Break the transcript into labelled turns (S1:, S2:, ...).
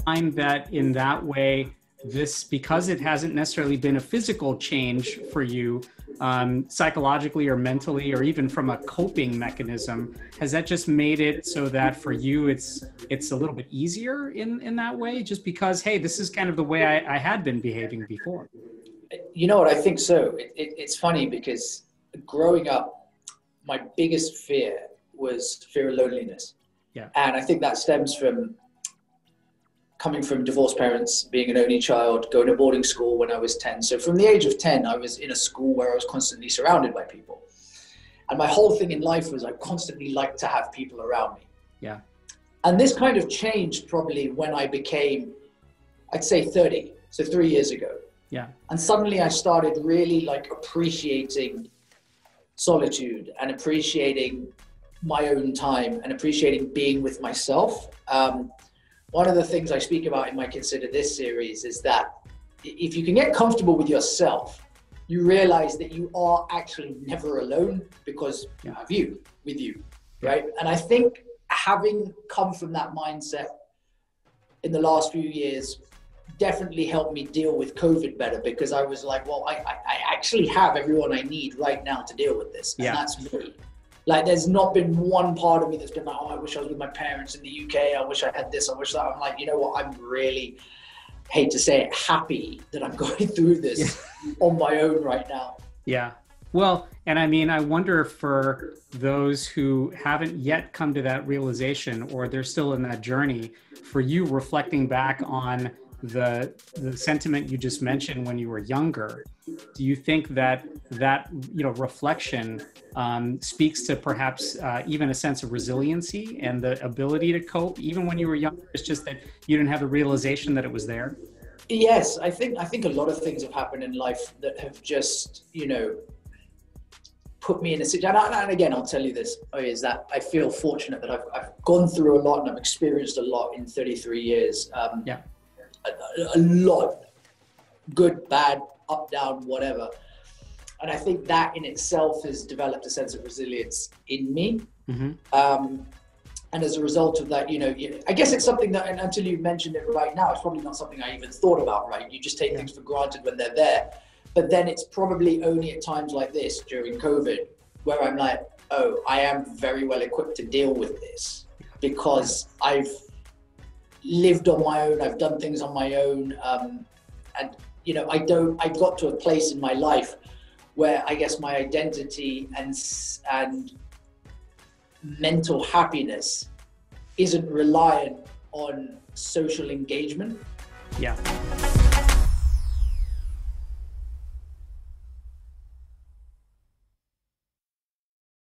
S1: find that in that way, this, because it hasn't necessarily been a physical change for you, psychologically or mentally, or even from a coping mechanism, has that just made it so that for you it's a little bit easier in that way, just because, hey, this is kind of the way I had been behaving before?
S2: You know what, I think so. It's funny because growing up, my biggest fear was fear of loneliness.
S1: Yeah.
S2: And I think that stems from coming from divorced parents, being an only child, going to boarding school when I was 10. So from the age of 10, I was in a school where I was constantly surrounded by people. And my whole thing in life was I constantly liked to have people around me.
S1: Yeah.
S2: And this kind of changed probably when I became, I'd say 30, so 3 years ago.
S1: Yeah.
S2: And suddenly I started really like appreciating solitude and appreciating my own time and appreciating being with myself. One of the things I speak about in my Consider This series is that if you can get comfortable with yourself, you realize that you are actually never alone because you have you with you, right? And I think having come from that mindset in the last few years definitely helped me deal with COVID better, because I was like, well, I actually have everyone I need right now to deal with this. And that's me. Like, there's not been one part of me that's been like, oh, I wish I was with my parents in the UK. I wish I had this. I wish that. I'm like, you know what? I'm really, hate to say it, happy that I'm going through this on my own right now.
S1: Yeah. Well, and I mean, I wonder for those who haven't yet come to that realization, or they're still in that journey, for you reflecting back on the sentiment you just mentioned when you were younger, do you think that reflection speaks to perhaps even a sense of resiliency and the ability to cope even when you were younger? It's just that you didn't have the realization that it was there.
S2: Yes, I think a lot of things have happened in life that have just, put me in a situation. And again, I'll tell you this, is that I feel fortunate that I've gone through a lot and I've experienced a lot in 33 years. A lot, good, bad, up, down, whatever. And I think that in itself has developed a sense of resilience in me. Mm-hmm. And as a result of that, I guess it's something that, and until you mentioned it right now, it's probably not something I even thought about, right? You just take things for granted when they're there. But then it's probably only at times like this during COVID where I'm like, oh, I am very well equipped to deal with this because I've lived on my own, I've done things on my own. And I got to a place in my life where I guess my identity and mental happiness isn't reliant on social engagement.
S1: Yeah.